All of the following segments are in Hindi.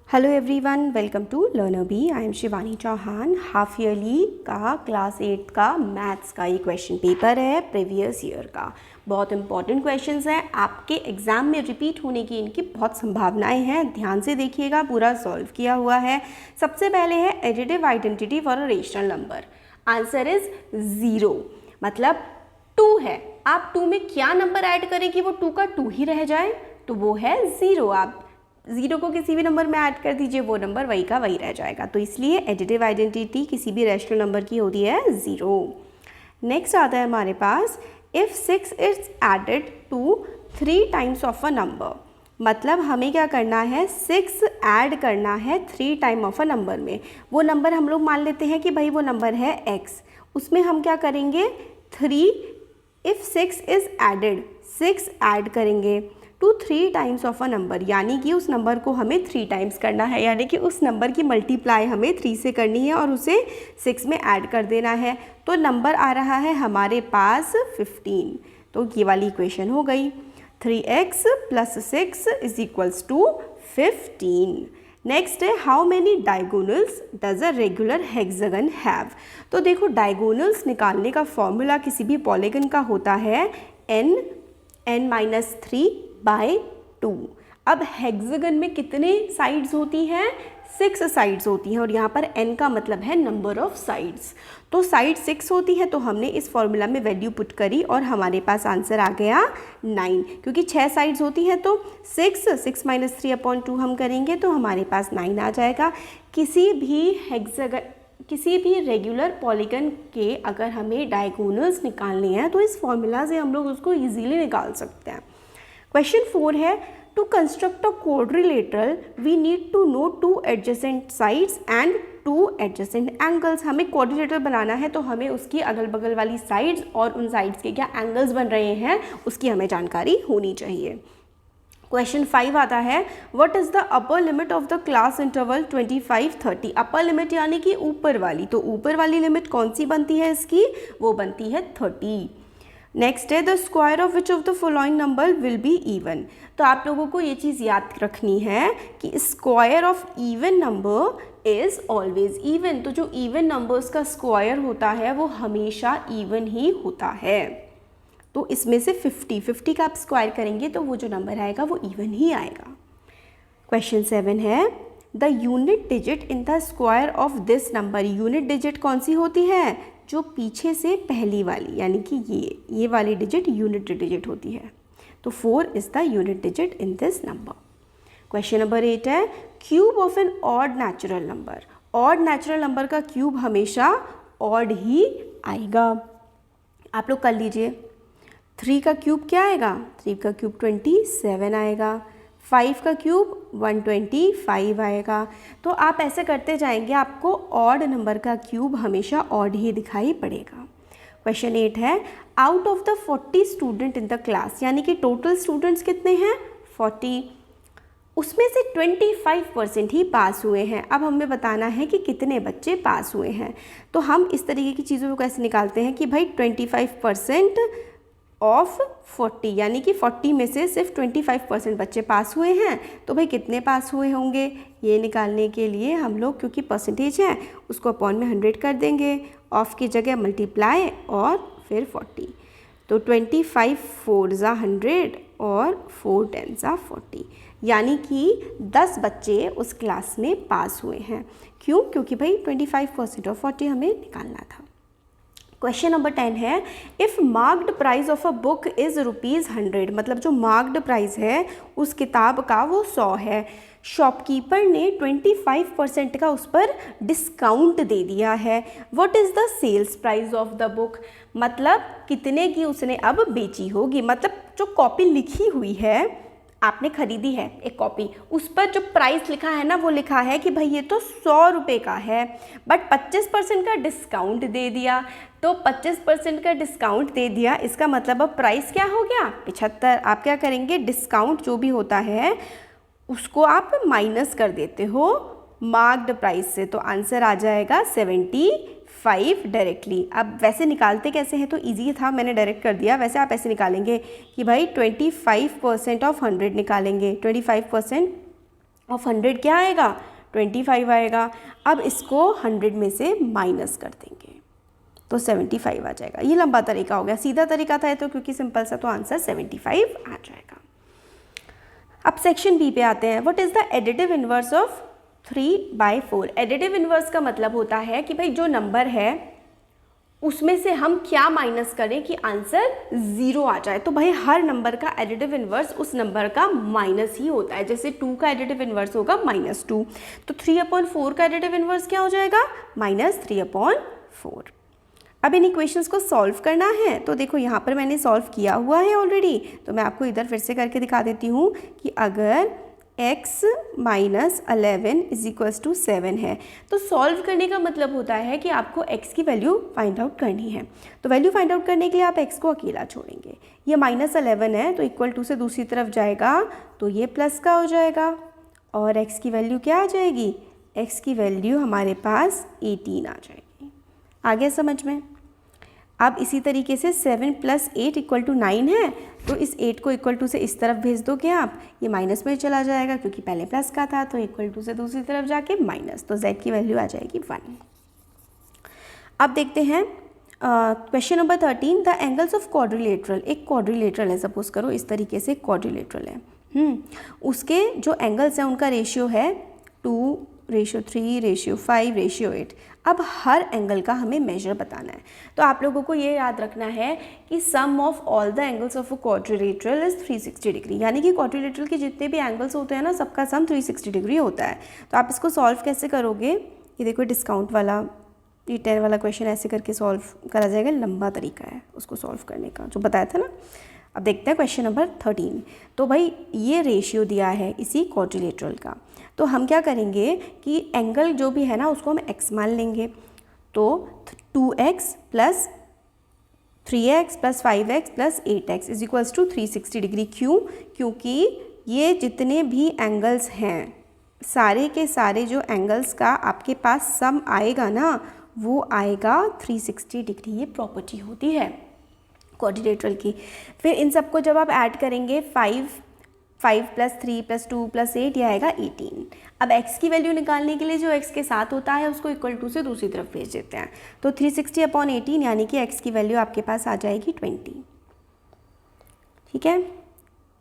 Hello everyone, welcome to learner B. I am Shivani Chauhan. Half yearly का क्लास 8 का मैथ्स का ये क्वेश्चन पेपर है प्रीवियस ईयर का। बहुत इंपॉर्टेंट क्वेश्चंस हैं, आपके एग्ज़ाम में रिपीट होने की इनकी बहुत संभावनाएं हैं। ध्यान से देखिएगा, पूरा सॉल्व किया हुआ है। सबसे पहले है additive identity for a rational number. Answer is 0, मतलब 2 है। आप 2 में क्या नंबर ऐड करें कि वो 2 का 2 ही रह जाए, तो वो है 0। आप 0 को किसी भी नंबर में ऐड कर दीजिए, वो नंबर वही का वही रह जाएगा। तो इसलिए एडिटिव आइडेंटिटी किसी भी रैशनल नंबर की होती है 0। नेक्स्ट आता है हमारे पास, if 6 is added to 3 times of a number. मतलब हमें क्या करना है, 6 ऐड करना है 3 टाइम ऑफ अ नंबर में। वो नंबर हम लोग मान लेते हैं कि भाई वो नंबर है x, उसमें हम क्या करेंगे 3। इफ़ 6 इज एडेड, 6 ऐड करेंगे to 3 times of a number, यानी कि उस नंबर को हमें 3 टाइम्स करना है, यानी कि उस नंबर की मल्टीप्लाई हमें 3 से करनी है और उसे 6 में ऐड कर देना है। तो नंबर आ रहा है हमारे पास 15। तो ये वाली इक्वेशन हो गई, 3x + 6 = 15। नेक्स्ट है, how many diagonals does a regular hexagon have. तो देखो, डायगोनल्स निकालने का फॉर्मूला किसी भी पॉलीगन का होता है n-3/2। अब हेक्सागन में कितने साइड्स होती हैं, 6 साइड्स होती हैं, और यहाँ पर n का मतलब है नंबर ऑफ साइड्स। तो साइड 6 होती है, तो हमने इस फॉर्मूला में वैल्यू पुट करी और हमारे पास आंसर आ गया 9, क्योंकि 6 साइड्स होती हैं। तो 6 - 3/2 हम करेंगे तो हमारे पास 9 आ जाएगा। किसी भी रेगुलर पॉलीगन के अगर हमें डायगोनल्स निकालने हैं तो इस फॉर्मूला से हम लोग उसको इजीली निकाल सकते हैं। क्वेश्चन 4 है, to construct a quadrilateral we need to know 2 adjacent sides and 2 adjacent angles. हमें क्वाड्रिलेटरल बनाना है तो हमें उसकी अगल बगल वाली साइड्स और उन साइड्स के क्या एंगल्स बन रहे हैं उसकी हमें जानकारी होनी चाहिए। क्वेश्चन 5 आता है, what is the upper limit of the class interval 25-30। Upper limit यानी कि ऊपर वाली, तो ऊपर वाली लिमिट कौन सी बनती है इसकी, वो बनती है 30। नेक्स्ट है, the square of which of the following number will be even. तो आप लोगों को ये चीज़ याद रखनी है कि square of even number is always even. तो जो इवन नंबर्स का स्क्वायर होता है वो हमेशा इवन ही होता है। तो इसमें से 50 का आप स्क्वायर करेंगे तो वो जो नंबर आएगा वो इवन ही आएगा। क्वेश्चन 7 है, the unit digit in the square of this number. Unit digit कौन सी होती है, जो पीछे से पहली वाली, यानी कि ये वाली डिजिट यूनिट डिजिट होती है। तो 4 is the unit digit in this number. Question number 8 है, cube of an odd natural number. Odd natural number का क्यूब हमेशा ऑड ही आएगा। आप लोग कर लीजिए। 3 का क्यूब क्या आएगा, 3 का क्यूब 27 आएगा। 5 का क्यूब 125 आएगा। तो आप ऐसे करते जाएंगे, आपको ऑड नंबर का क्यूब हमेशा ऑड ही दिखाई पड़ेगा। क्वेश्चन 8 है, out of the 40 student in the class, यानी कि टोटल स्टूडेंट्स कितने हैं 40, उसमें से 25% ही पास हुए हैं। अब हमें बताना है कि कितने बच्चे पास हुए हैं। तो हम इस तरीके की चीज़ों को कैसे निकालते हैं कि भाई 25% ऑफ 40, यानी कि 40 में से सिर्फ 25% बच्चे पास हुए हैं, तो भाई कितने पास हुए होंगे, ये निकालने के लिए हम लोग, क्योंकि परसेंटेज है, उसको अपॉन में 100 कर देंगे, ऑफ की जगह मल्टीप्लाई और फिर 40। तो 25 4 × 100 और 4 10 × 40, यानी कि 10 बच्चे उस क्लास में पास हुए हैं। क्यों, क्योंकि भाई 25% ऑफ 40 हमें निकालना था। क्वेश्चन नंबर 10 है, if marked price of a book is ₹100। मतलब जो मार्क्ड प्राइस है उस किताब का वो 100 है। शॉपकीपर ने 25% का उस पर डिस्काउंट दे दिया है। What is the sales price of the book. मतलब कितने की उसने अब बेची होगी। मतलब जो कॉपी लिखी हुई है, आपने खरीदी है एक कॉपी, उस पर जो प्राइस लिखा है ना, वो लिखा है कि भाई ये तो 100 रुपये का है, बट 25% का डिस्काउंट दे दिया। तो 25% का डिस्काउंट दे दिया, इसका मतलब अब प्राइस क्या हो गया 75। आप क्या करेंगे, डिस्काउंट जो भी होता है उसको आप माइनस कर देते हो मार्क्ड प्राइस से, तो आंसर आ जाएगा 75 डायरेक्टली। अब वैसे निकालते कैसे हैं, तो इजी था, मैंने डायरेक्ट कर दिया। वैसे आप ऐसे निकालेंगे कि भाई 25% ऑफ 100 निकालेंगे। 25% ऑफ 100 क्या आएगा, 25 आएगा। अब इसको 100 में से माइनस कर देंगे तो 75 आ जाएगा। ये लंबा तरीका हो गया, सीधा तरीका था तो क्योंकि सिंपल सा तो आंसर 75 आ जाएगा। अब सेक्शन बी पे आते हैं। What is the additive inverse of 3/4? Additive inverse का मतलब होता है कि भाई जो नंबर है उसमें से हम क्या माइनस करें कि आंसर 0 आ जाए। तो भाई हर नंबर का एडिटिव इन्वर्स उस नंबर का माइनस ही होता है। जैसे 2 का एडिटिव इन्वर्स होगा -2, तो 3/4 का एडिटिव इन्वर्स क्या हो जाएगा, -3/4। अब इन इक्वेशंस को सॉल्व करना है तो देखो यहाँ पर मैंने सॉल्व किया हुआ है ऑलरेडी, तो मैं आपको इधर फिर से करके दिखा देती हूँ कि अगर x - 11 = 7 है तो सॉल्व करने का मतलब होता है कि आपको x की वैल्यू फाइंड आउट करनी है। तो वैल्यू फाइंड आउट करने के लिए आप x को अकेला छोड़ेंगे। ये -11 है तो इक्वल टू से दूसरी तरफ जाएगा तो ये प्लस का हो जाएगा और x की वैल्यू क्या आ जाएगी, x की वैल्यू हमारे पास 18 आ जाएगी। आगे समझ में। अब इसी तरीके से 7 + 8 = 9 है तो इस 8 को इक्वल टू से इस तरफ भेज दोगे आप, ये माइनस में चला जाएगा क्योंकि पहले प्लस का था, तो इक्वल टू से दूसरी तरफ जाके माइनस, तो z की वैल्यू आ जाएगी 1। अब देखते हैं question number 13। The angles of quadrilateral. एक क्वाड्रिलेटरल है, सपोज करो इस तरीके से क्वाड्रिलेटरल है, उसके जो एंगल्स हैं उनका रेशियो है 2:3, 5:8। अब हर एंगल का हमें मेजर बताना है। तो आप लोगों को ये याद रखना है कि sum of all the angles of a quadrilateral is 360 degree, यानी कि क्वाड्रिलेटरल के जितने भी एंगल्स होते हैं ना सबका सम 360 डिग्री होता है। तो आप इसको सॉल्व कैसे करोगे, ये देखो डिस्काउंट वाला ये 10 वाला क्वेश्चन ऐसे करके सॉल्व करा जाएगा, लंबा तरीका है उसको सॉल्व करने का जो बताया था ना। अब देखते हैं क्वेश्चन नंबर 13। तो भाई ये रेशियो दिया है इसी क्वाड्रिलेटरल का, तो हम क्या करेंगे कि एंगल जो भी है ना उसको हम x मान लेंगे। तो 2x + 3x + 5x + 8x = 360 degree. क्यों? क्योंकि ये जितने भी एंगल्स हैं सारे के सारे जो एंगल्स का आपके पास सम आएगा ना वो आएगा 360 डिग्री। ये प्रॉपर्टी होती है क्वाड्रिलेटरल की। फिर इन सबको जब आप ऐड करेंगे 5 + 3 + 2 + 8 ये आएगा 18। अब x की वैल्यू निकालने के लिए जो x के साथ होता है उसको इक्वल टू से दूसरी तरफ भेज देते हैं। तो 360/18 यानी कि x की वैल्यू आपके पास आ जाएगी 20। ठीक है,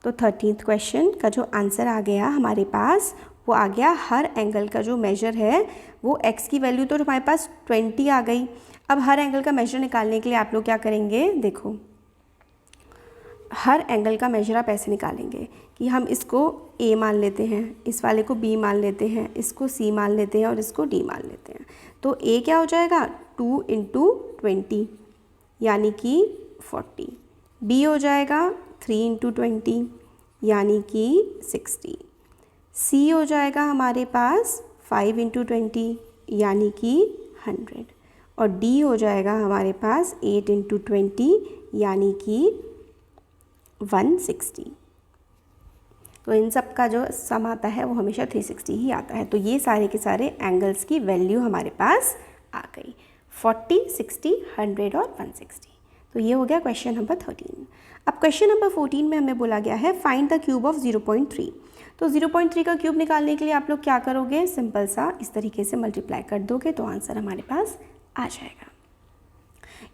तो 13th क्वेश्चन का जो आंसर आ गया हमारे पास वो आ गया हर एंगल का जो मेजर है वो x की वैल्यू तो हमारे पास 20 आ गई। अब हर एंगल का मेजर निकालने के लिए आप लोग क्या करेंगे, देखो हर एंगल का मेजर आप ऐसे निकालेंगे कि हम इसको a मान लेते हैं, इस वाले को b मान लेते हैं, इसको c मान लेते हैं और इसको d मान लेते हैं। तो a क्या हो जाएगा 2 × 20 यानी कि 40, b हो जाएगा 3 × 20 यानी कि 60, c हो जाएगा हमारे पास 5 × 20 यानी कि 100 और d हो जाएगा हमारे पास 8 × 20 यानी कि 160। तो इन सब का जो सम आता है वो हमेशा 360 ही आता है। तो ये सारे के सारे एंगल्स की वैल्यू हमारे पास आ गई 40, 60, 100 और 160। तो ये हो गया क्वेश्चन नंबर 13। अब क्वेश्चन नंबर 14 में हमें बोला गया है फाइंड द क्यूब ऑफ 0.3। तो 0.3 का क्यूब निकालने के लिए आप लोग क्या करोगे, सिंपल सा इस तरीके से मल्टीप्लाई कर दोगे तो आंसर हमारे पास आ जाएगा।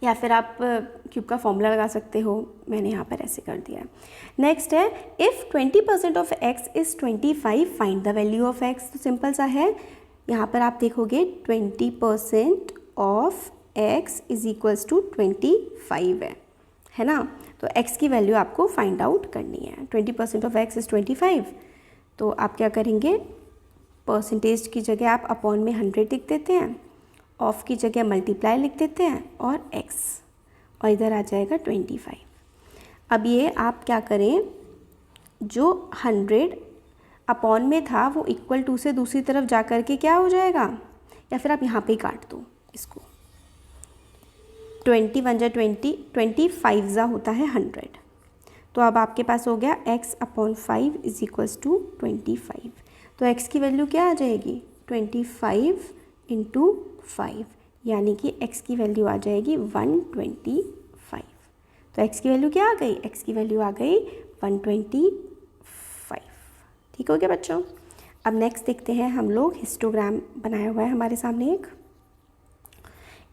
या फिर आप क्यूब का फॉर्मूला लगा सकते हो, मैंने यहाँ पर ऐसे कर दिया है। नेक्स्ट है if 20% of x is 25 find the value of x। तो सिंपल सा है, यहाँ पर आप देखोगे 20% ऑफ x = 25 है ना। तो x की वैल्यू आपको फाइंड आउट करनी है। 20% ऑफ x इज़ 25, तो आप क्या करेंगे, परसेंटेज की जगह आप अपॉन में 100 लिख देते हैं, ऑफ की जगह मल्टीप्लाई लिख देते हैं और x और इधर आ जाएगा 25। अब ये आप क्या करें, जो 100 अपॉन में था वो इक्वल टू से दूसरी तरफ जा कर के क्या हो जाएगा, या फिर आप यहाँ पे ही काट दो इसको, 21 × 20, 25 होता है 100। तो अब आपके पास हो गया x/5 = 25। तो x की वैल्यू क्या आ जाएगी 25 × 5 यानी कि x की वैल्यू आ जाएगी 125। तो x की वैल्यू क्या आ गई, x की वैल्यू आ गई 125। ठीक हो गया बच्चों। अब नेक्स्ट देखते हैं हम लोग, हिस्टोग्राम बनाया हुआ है हमारे सामने एक।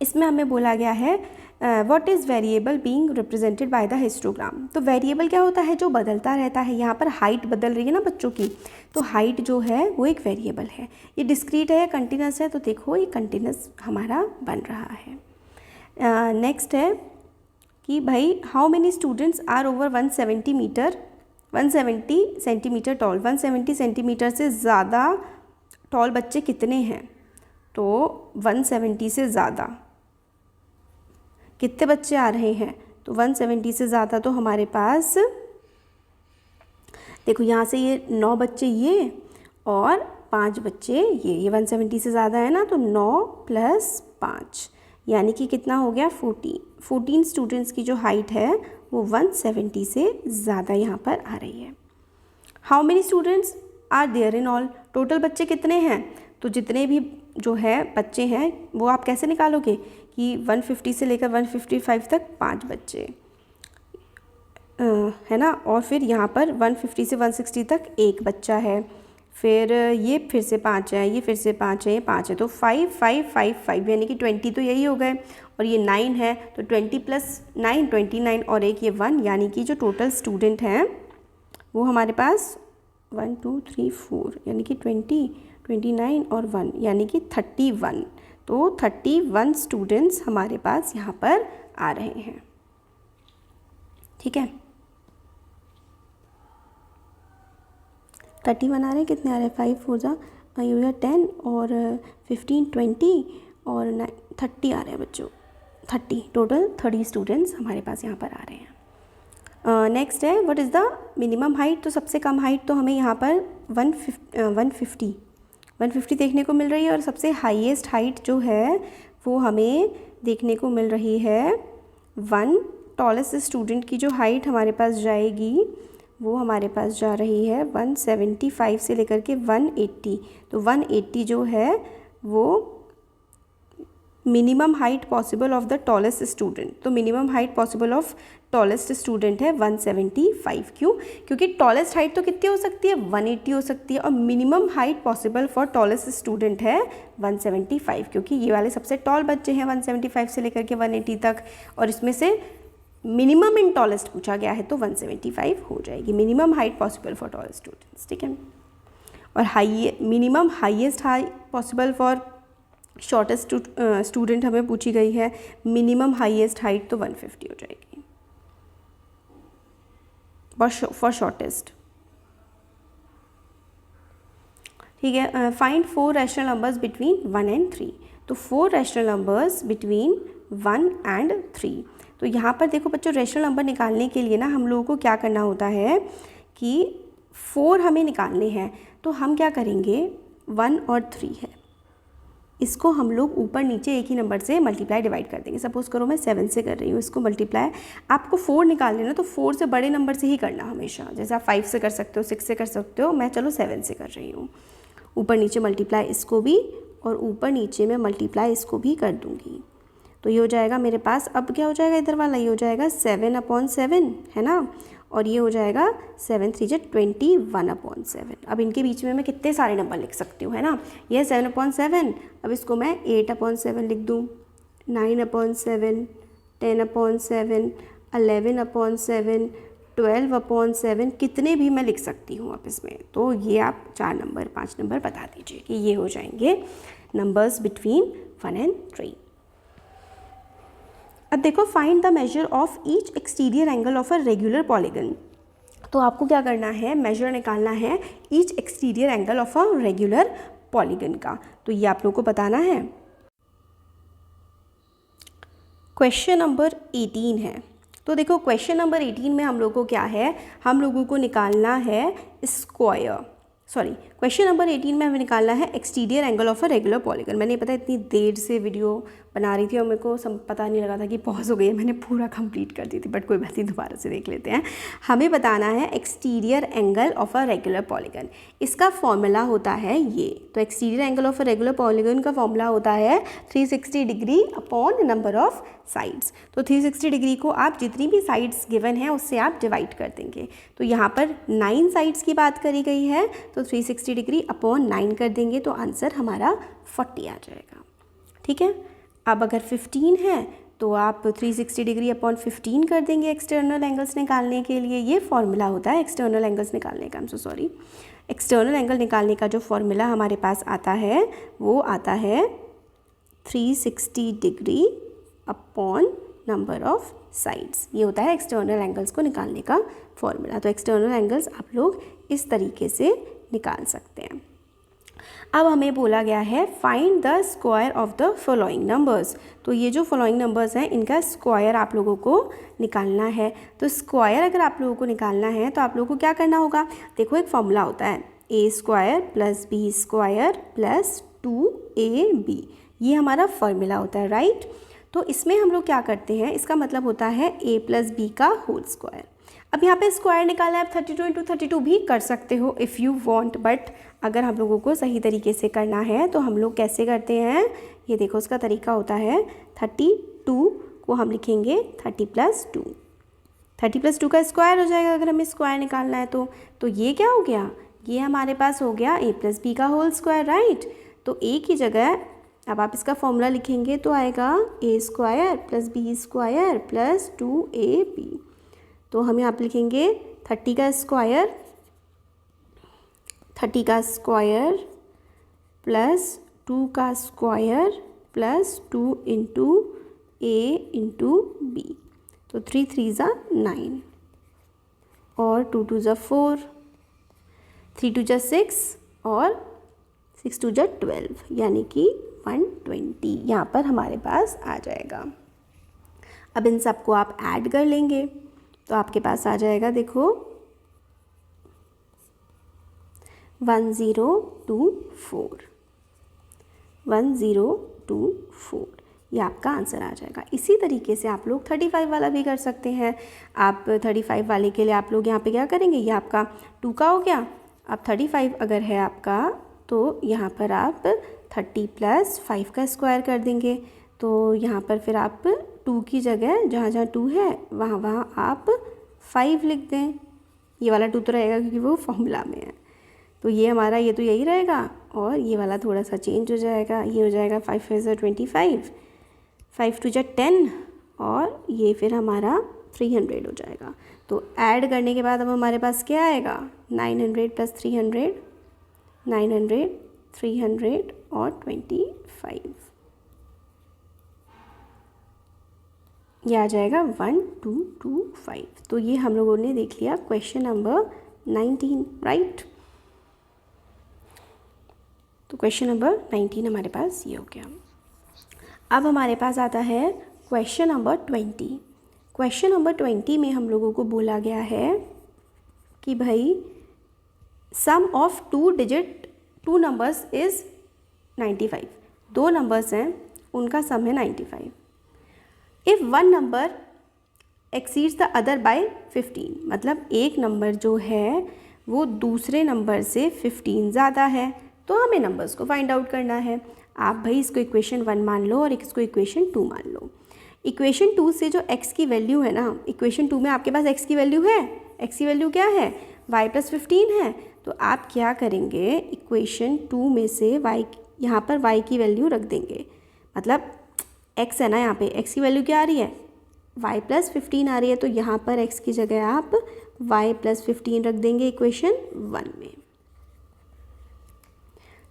इसमें हमें बोला गया है what is variable being represented by the histogram. तो वेरिएबल क्या होता है, जो बदलता रहता है। यहाँ पर हाइट बदल रही है ना बच्चों की, तो हाइट जो है वो एक वेरिएबल है। ये डिस्क्रीट है या कंटिन्यूस है, तो देखो ये कंटिन्यूस हमारा बन रहा है। नेक्स्ट है कि भाई how many students are over 170 centimetre tall. 170 centimetre से ज़्यादा टॉल बच्चे कितने हैं, तो 170 से ज़्यादा कितने बच्चे आ रहे हैं, तो 170 से ज़्यादा तो हमारे पास देखो यहाँ से ये 9 बच्चे ये और 5 बच्चे ये 170 से ज़्यादा है ना, तो 9 + 5 यानी कि कितना हो गया 14 स्टूडेंट्स की जो हाइट है वो 170 से ज़्यादा यहाँ पर आ रही है। How many students are there in all. Total बच्चे कितने हैं, तो जितने भी जो है बच्चे हैं वो आप कैसे निकालोगे कि 150 से लेकर 155 तक 5 बच्चे है ना, और फिर यहाँ पर 150 से 160 तक एक बच्चा है, फिर ये फिर से 5 है, ये फिर से 5 है, ये 5 है, तो 5 5 5 5 यानी कि 20 तो यही हो गए, और ये 9 है तो 20 + 9 29 और एक ये 1 यानी कि जो टोटल स्टूडेंट हैं वो हमारे पास 1 2 3 4 यानी कि 20 29 और 1 यानी कि 31। तो 31 स्टूडेंट्स हमारे पास यहाँ पर आ रहे हैं। ठीक है, 31 आ रहे हैं, कितने आ रहे हैं 5 4 जा 10 और 15 20 और 30 आ रहे हैं बच्चों, 30 टोटल 30 स्टूडेंट्स हमारे पास यहाँ पर आ रहे हैं। नेक्स्ट है what is the minimum height. तो सबसे कम हाइट तो हमें यहाँ पर 150 देखने को मिल रही है, और सबसे हाईएस्ट हाइट जो है वो हमें देखने को मिल रही है 1। टॉलेस्ट स्टूडेंट की जो हाइट हमारे पास जाएगी वो हमारे पास जा रही है 175 से लेकर के 180। तो 180 जो है वो minimum height possible of the tallest student. तो minimum height possible of tallest student है 175। क्यों, क्योंकि टॉलेस्ट हाइट तो कितनी हो सकती है 180 हो सकती है, और minimum height possible for tallest student है 175, क्योंकि ये वाले सबसे टॉल बच्चे हैं 175 से लेकर के 180 तक, और इसमें से मिनिमम इन टॉलेस्ट पूछा गया है तो 175 हो जाएगी minimum height possible for tallest students. ठीक है, और minimum highest height possible for shortest student हमें पूछी गई है, मिनिमम हाईएस्ट हाइट तो 150 हो जाएगी फॉर शॉर्टेस्ट। ठीक है, find 4 rational numbers between 1 and 3। तो 4 रैशनल नंबर्स बिटवीन 1 and 3। तो यहाँ पर देखो बच्चों, रैशनल नंबर निकालने के लिए ना हम लोगों को क्या करना होता है कि 4 हमें निकालने हैं, तो हम क्या करेंगे 1 और 3 है, इसको हम लोग ऊपर नीचे एक ही नंबर से मल्टीप्लाई डिवाइड कर देंगे। सपोज़ करो मैं 7 से कर रही हूँ, इसको मल्टीप्लाई आपको 4 निकाल लेना, तो 4 से बड़े नंबर से ही करना हमेशा, जैसे आप 5 से कर सकते हो, 6 से कर सकते हो, मैं चलो 7 से कर रही हूँ। ऊपर नीचे मल्टीप्लाई इसको भी, और ऊपर नीचे मैं मल्टीप्लाई इसको भी कर दूँगी, तो ये हो जाएगा मेरे पास। अब क्या हो जाएगा इधर वाला, ये हो जाएगा 7/7 है ना, और ये हो जाएगा 7 3 21/7। अब इनके बीच में मैं कितने सारे नंबर लिख सकती हूँ, है ना, ये 7/7, अब इसको मैं 8/7 लिख दूँ, 9/7, 10/7, 11/7, 12/7, कितने भी मैं लिख सकती हूँ अब इसमें। तो ये आप 4 नंबर 5 नंबर बता दीजिए कि ये हो जाएंगे नंबर्स बिटवीन 1 and 3। अब देखो, find the measure of each exterior angle of a regular polygon. तो आपको क्या करना है, मेजर निकालना है each exterior angle of a regular polygon का। तो ये आप लोगों को बताना है। क्वेश्चन नंबर 18 है। तो देखो क्वेश्चन नंबर 18 में हम लोगों को क्या है, हम लोगों को निकालना है क्वेश्चन नंबर 18 में हमें निकालना है exterior angle of a regular polygon. मैंने पता इतनी देर से वीडियो बना रही थी और मेरे को पता नहीं लगा था कि पॉज हो गई है, मैंने पूरा कंप्लीट कर दी थी, बट कोई बात नहीं, दोबारा से देख लेते हैं। हमें बताना है exterior angle of a regular polygon. इसका फॉर्मूला होता है ये, तो exterior angle of a regular polygon का फॉर्मूला होता है 360 degree upon number of sides. तो 360 डिग्री को आप जितनी भी साइड्स गिवन है उससे आप डिवाइड कर देंगे। तो यहाँ पर 9 साइड्स की बात करी गई है, तो 360 डिग्री अपॉन 9 कर देंगे तो आंसर हमारा 40 आ जाएगा। ठीक है, अब अगर 15 है तो आप 360 डिग्री अपॉन 15 कर देंगे एक्सटर्नल एंगल्स निकालने के लिए। ये फॉर्मूला होता है एक्सटर्नल एंगल्स निकालने का। एक्सटर्नल एंगल निकालने का जो फॉर्मूला हमारे पास आता है वो आता है 360 degree upon number of sides. ये होता है एक्सटर्नल एंगल्स को निकालने का फॉर्मूला। तो एक्सटर्नल एंगल्स आप लोग इस तरीके से निकाल सकते हैं। अब हमें बोला गया है find the square of the following numbers. तो ये जो फॉलोइंग नंबर्स हैं इनका स्क्वायर आप लोगों को निकालना है। तो स्क्वायर अगर आप लोगों को निकालना है तो आप लोगों को क्या करना होगा, देखो एक फॉर्मूला होता है a square plus B square plus 2ab, ये हमारा फॉर्मूला होता है, राइट। तो इसमें हम लोग क्या करते हैं, इसका मतलब होता है a प्लस बी का होल स्क्वायर। अब यहाँ पे स्क्वायर निकालना है, आप 32 इंटू 32 भी कर सकते हो इफ़ यू वांट, बट अगर हम लोगों को सही तरीके से करना है तो हम लोग कैसे करते हैं, ये देखो उसका तरीका होता है 32 को हम लिखेंगे 30 प्लस 2, 30 प्लस 2 का स्क्वायर हो जाएगा अगर हमें स्क्वायर निकालना है तो ये क्या हो गया, ये हमारे पास हो गया a प्लस बी का होल स्क्वायर, राइट। तो a की जगह अब आप इसका फॉर्मूला लिखेंगे तो आएगा a square plus B square plus 2ab। तो हम यहाँ पर लिखेंगे 30 का स्क्वायर प्लस 2 का square plus 2 into a into b। तो 3 3 ज़ा 9 और 2 2 ज़ा 4, 3 2 ज़ा 6 और 6 2 ज़ा 12, यानी कि 120 यहाँ पर हमारे पास आ जाएगा। अब इन सबको आप ऐड कर लेंगे तो आपके पास आ जाएगा, देखो 1024, 1024, ये आपका आंसर आ जाएगा। इसी तरीके से आप लोग 35 वाला भी कर सकते हैं। आप 35 वाले के लिए आप लोग यहाँ पे क्या करेंगे, ये आपका 2 का हो गया। अब 35 अगर है आपका तो यहाँ पर आप 30 प्लस 5 का स्क्वायर कर देंगे। तो यहाँ पर फिर आप 2 की जगह जहाँ जहाँ 2 है वहाँ आप 5 लिख दें। ये वाला 2 तो रहेगा क्योंकि वो फॉर्मूला में है, तो ये हमारा ये तो यही रहेगा और ये वाला थोड़ा सा चेंज हो जाएगा, ये हो जाएगा 5 5 ज़ा 25, 5 2 ज़ा 10 और ये फिर हमारा 300 हो जाएगा। तो ऐड करने के बाद अब हमारे पास क्या आएगा, 900 प्लस 300, 900, 300 और 25, ये आ जाएगा 1225। तो ये हम लोगों ने देख लिया क्वेश्चन नंबर 19, राइट। तो क्वेश्चन नंबर 19 हमारे पास ये हो गया। अब हमारे पास आता है क्वेश्चन नंबर 20। क्वेश्चन नंबर 20 में हम लोगों को बोला गया है कि भाई सम ऑफ 2 नंबर्स इज़ 95। 2 नंबर्स हैं उनका सम है 95। If one number exceeds the other by 15, मतलब एक नंबर जो है वो दूसरे नंबर से 15 ज़्यादा है, तो हमें नंबर्स को फाइंड आउट करना है। आप भाई इसको इक्वेशन 1 मान लो और इसको इक्वेशन 2 मान लो। इक्वेशन 2 से जो x की वैल्यू है ना, इक्वेशन 2 में आपके पास x की वैल्यू है, x की वैल्यू क्या है, y प्लस 15 है। तो आप क्या करेंगे, इक्वेशन 2 में से y, यहाँ पर y की वैल्यू रख देंगे, मतलब x है ना, यहाँ पे x की वैल्यू क्या आ रही है, y प्लस 15 आ रही है, तो यहाँ पर x की जगह आप y प्लस 15 रख देंगे इक्वेशन 1 में।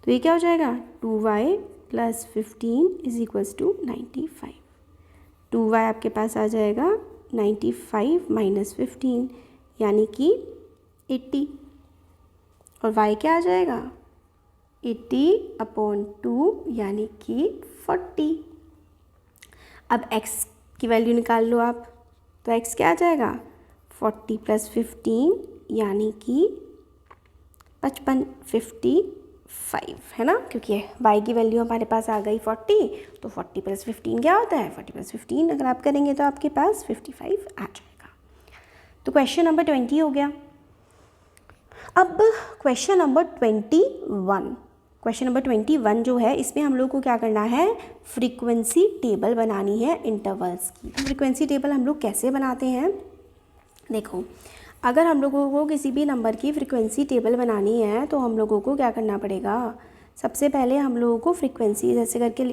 तो ये क्या हो जाएगा, 2y plus 15 is equals to 95। 2y आपके पास आ जाएगा 95 माइनस 15 यानी कि 80, और y क्या आ जाएगा 80/2 यानी कि 40। अब x की वैल्यू निकाल लो आप, तो x क्या आ जाएगा 40 प्लस 15 यानी कि 55, है ना, क्योंकि y की वैल्यू हमारे पास आ गई 40, तो 40 + 15 क्या होता है, 40 + 15 अगर आप करेंगे तो आपके पास 55 आ जाएगा। तो क्वेश्चन नंबर 20 हो गया। अब क्वेश्चन नंबर 21 जो है, इसमें हम लोग को क्या करना है, फ्रीक्वेंसी टेबल बनानी है इंटरवल्स की। तो फ्रीक्वेंसी टेबल हम लोग कैसे बनाते हैं, देखो, अगर हम लोगों को किसी भी नंबर की फ्रीक्वेंसी टेबल बनानी है तो हम लोगों को क्या करना पड़ेगा, सबसे पहले हम लोगों को फ्रीक्वेंसी ऐसे करके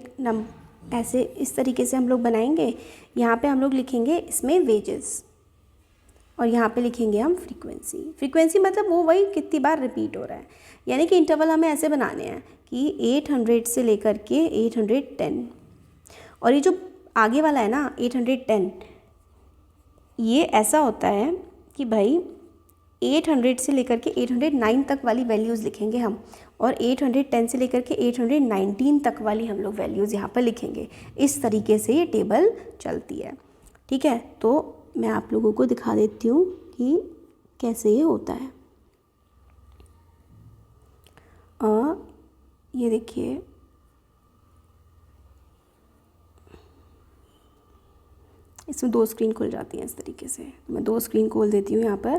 ऐसे इस तरीके से हम लोग बनाएंगे। यहाँ पे हम लोग लिखेंगे इसमें वेजेस और यहाँ पे लिखेंगे हम फ्रीक्वेंसी मतलब वो वही कितनी बार रिपीट हो रहा है। यानी कि इंटरवल हमें ऐसे बनाने हैं कि 800 से लेकर के 810, और ये जो आगे वाला है ना 810, ये ऐसा होता है कि भाई 800 से लेकर के 809 तक वाली वैल्यूज़ लिखेंगे हम, और 810 से लेकर के 819 तक वाली हम लोग वैल्यूज़ यहाँ पर लिखेंगे। इस तरीके से ये टेबल चलती है, ठीक है। तो मैं आप लोगों को दिखा देती हूँ कि कैसे ये होता है। ये देखिए, इसमें 2 स्क्रीन खुल जाती हैं इस तरीके से। मैं 2 स्क्रीन खोल देती हूँ यहाँ पर।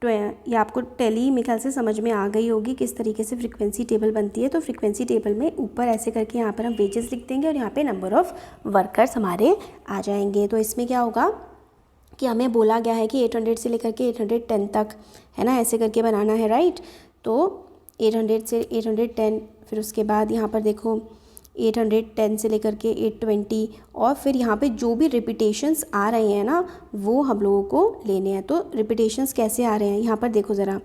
तो ये आपको टैली मेरे ख्याल से समझ में आ गई होगी किस तरीके से फ्रीक्वेंसी टेबल बनती है। तो फ्रीक्वेंसी टेबल में ऊपर ऐसे करके यहाँ पर हम वेजेस लिख देंगे और यहाँ पे नंबर ऑफ़ वर्कर्स हमारे आ जाएंगे। तो इसमें क्या होगा कि हमें बोला गया है कि 800 से लेकर के 810 तक, है ना, ऐसे करके बनाना है, राइट। तो 800 से 810, फिर उसके बाद यहाँ पर देखो 810 से लेकर के 820, और फिर यहाँ पे जो भी रिपीटेशंस आ रहे हैं ना वो हम लोगों को लेने हैं। तो रिपीटेशंस कैसे आ रहे हैं, यहाँ पर देखो ज़रा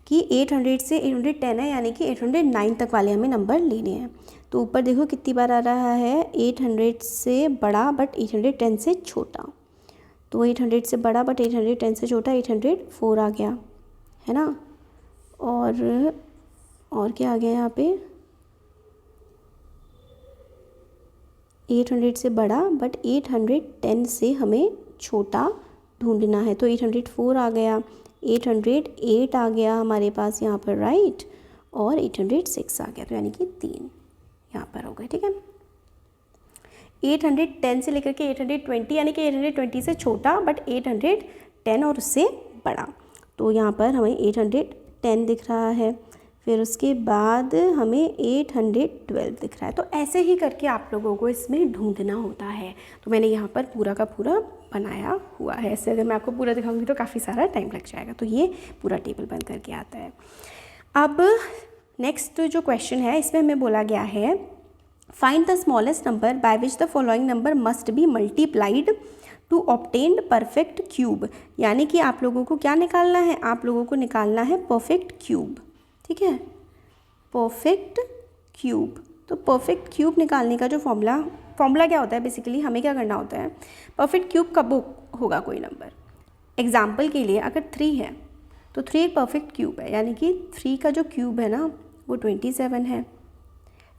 कि 800 से 810 है, यानी कि 809 तक वाले हमें नंबर लेने हैं। तो ऊपर देखो कितनी बार आ रहा है, 800 से बड़ा बट 810 से छोटा। तो 800 से बड़ा बट 810 से छोटा 804 आ गया, है ना। और क्या आ गया यहाँ पे, 800 से बड़ा बट 810 से हमें छोटा ढूंढना है। तो 804 आ गया, 808 आ गया हमारे पास यहाँ पर, राइट, और 806 आ गया। तो यानी कि 3 यहाँ पर हो गए, ठीक है। 810 से लेकर के 820, यानी कि 820 से छोटा बट 810 और उससे बड़ा। तो यहाँ पर हमें 810 दिख रहा है, फिर उसके बाद हमें 812 दिख रहा है। तो ऐसे ही करके आप लोगों को इसमें ढूंढना होता है। तो मैंने यहाँ पर पूरा का पूरा बनाया हुआ है। ऐसे अगर मैं आपको पूरा दिखाऊंगी तो काफ़ी सारा टाइम लग जाएगा। तो ये पूरा टेबल बन करके आता है। अब नेक्स्ट जो क्वेश्चन है, इसमें हमें बोला गया है find the smallest number by which the following number must be multiplied to obtain perfect cube. यानी कि आप लोगों को क्या निकालना है, आप लोगों को निकालना है परफेक्ट क्यूब, ठीक है, परफेक्ट क्यूब। तो परफेक्ट क्यूब निकालने का जो फॉर्मूला क्या होता है, बेसिकली हमें क्या करना होता है, परफेक्ट क्यूब कब होगा कोई नंबर। एग्जाम्पल के लिए अगर 3 है तो 3 एक परफेक्ट क्यूब है, यानी कि 3 का जो क्यूब है ना वो 27 है।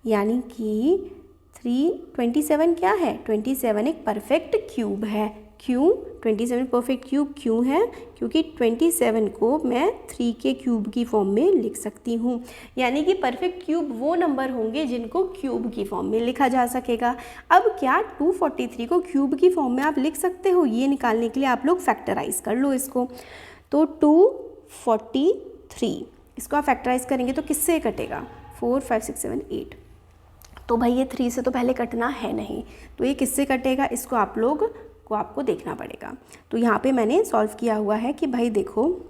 यानी कि 27 क्या है, 27 एक परफेक्ट क्यूब है। क्यों 27 परफेक्ट क्यूब क्यों है, क्योंकि 27 को मैं 3 के क्यूब की फॉर्म में लिख सकती हूँ। यानी कि परफेक्ट क्यूब वो नंबर होंगे जिनको क्यूब की फॉर्म में लिखा जा सकेगा। अब क्या 243 को क्यूब की फॉर्म में आप लिख सकते हो, ये निकालने के लिए आप लोग फैक्टराइज कर लो इसको। तो 243 इसको आप फैक्टराइज करेंगे तो किससे कटेगा, 4 5 6 7 8। तो भाई ये 3 से तो पहले कटना है नहीं, तो ये किससे कटेगा, इसको आप लोग को आपको देखना पड़ेगा। तो यहाँ पे मैंने सॉल्व किया हुआ है कि भाई देखो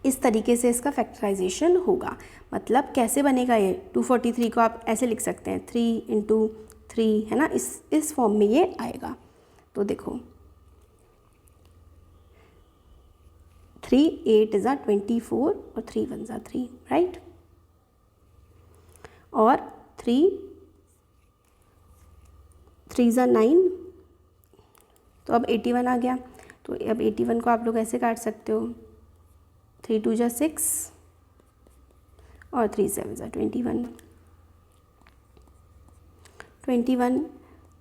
इस तरीके से इसका फैक्टराइजेशन होगा। मतलब कैसे बनेगा ये, 243 को आप ऐसे लिख सकते हैं 3 × 3, है ना, इस फॉर्म में ये आएगा। तो देखो 3 8 = 24 और 3 1 = 3, राइट, और 3 3 = 9, तो अब 81 आ गया। तो अब 81 को आप लोग ऐसे काट सकते हो, 3 2 = 6 और 3 7 = 21,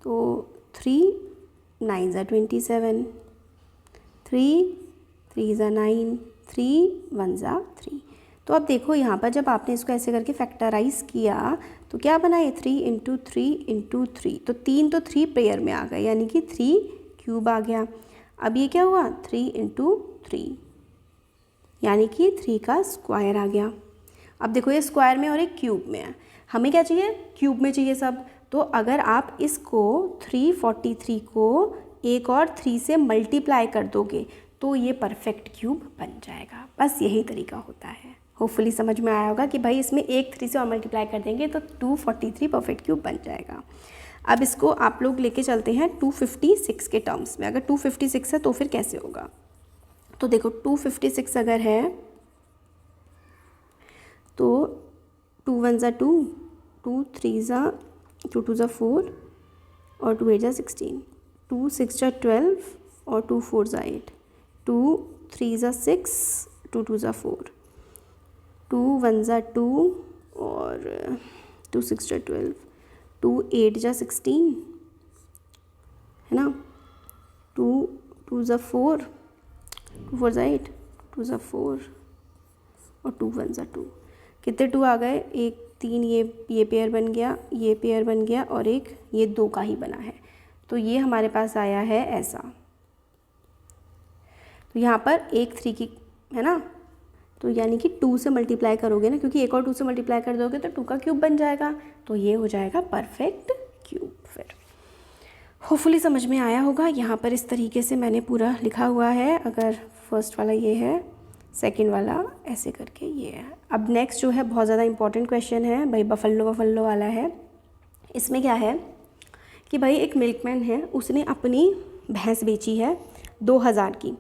तो 3 9 = 27, 3 3 = 9, 3 1 = 3। तो अब देखो यहाँ पर जब आपने इसको ऐसे करके फैक्टराइज किया तो क्या बना ये 3 × 3 × 3, तो 3 तो 3 पेयर में आ गए, यानी कि 3 क्यूब आ गया। अब ये क्या हुआ 3 × 3, यानी कि 3 का स्क्वायर आ गया। अब देखो ये स्क्वायर में और एक क्यूब में है, हमें क्या चाहिए क्यूब में चाहिए सब। तो अगर आप इसको 343 को एक और 3 से मल्टीप्लाई कर दोगे तो ये परफेक्ट क्यूब बन जाएगा। बस यही तरीका होता है। होपफुली समझ में आया होगा कि भाई इसमें एक 3 से और मल्टीप्लाई कर देंगे तो 243 परफेक्ट क्यूब बन जाएगा। अब इसको आप लोग लेके चलते हैं 256 के टर्म्स में। अगर 256 है तो फिर कैसे होगा, तो देखो 256 अगर है तो 2 1 ज़ा 2, 2 3 ज़ा 2 2 ज़ा 4 और 2 8 ज़ा 16, 2 6 ज़ा 12 और 2 4 ज़ा 8, 2 3 ज़ा 6, 2 2 ज़ा 4, 2 1 ज़ा 2 और 2 6 ज़ा 12, 2 8 ज़ा 16 है ना, 2 2 ज़ा 4, 2 4 ज़ा 8, 2 ज़ा 4 और 2 1 ज़ा 2। कितने 2 आ गए, एक 3 ये पेयर बन गया, ये पेयर बन गया और एक ये 2 का ही बना है। तो ये हमारे पास आया है ऐसा। तो यहाँ पर एक 3 की है ना, तो यानी कि 2 से मल्टीप्लाई करोगे ना, क्योंकि एक और 2 से मल्टीप्लाई कर दोगे तो 2 का क्यूब बन जाएगा, तो ये हो जाएगा परफेक्ट क्यूब। फिर होपफुली समझ में आया होगा। यहाँ पर इस तरीके से मैंने पूरा लिखा हुआ है। अगर फर्स्ट वाला ये है, सेकंड वाला ऐसे करके ये है। अब नेक्स्ट जो है बहुत ज़्यादा इंपॉर्टेंट क्वेश्चन है भाई, बफल्लो वाला है। इसमें क्या है कि भाई एक मिल्कमैन है, उसने अपनी भैंस बेची है 2000 की।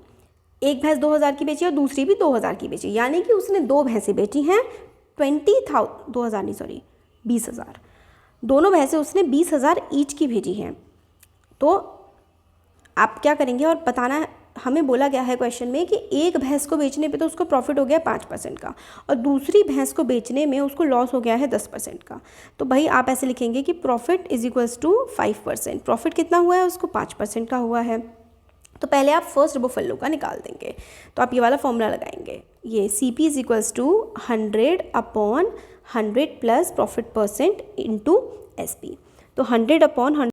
एक भैंस 2000 की बेची और दूसरी भी 2000 की बेची, यानी कि उसने 2 भैंसें बेची हैं 20,000 दोनों भैंसें उसने 20,000 ईच की भेजी हैं। तो आप क्या करेंगे और बताना, हमें बोला गया है क्वेश्चन में कि एक भैंस को बेचने पे तो उसको प्रॉफिट हो गया 5% का और दूसरी भैंस को बेचने में उसको लॉस हो गया है 10% का। तो भाई आप ऐसे लिखेंगे कि profit is equals to 5%। Profit कितना हुआ है, उसको 5% का हुआ है। तो पहले आप फर्स्ट बफेलो का निकाल देंगे, तो आप ये वाला फॉर्मूला लगाएंगे, ये CP is equals to 100/100 plus profit % into SP। तो 100/100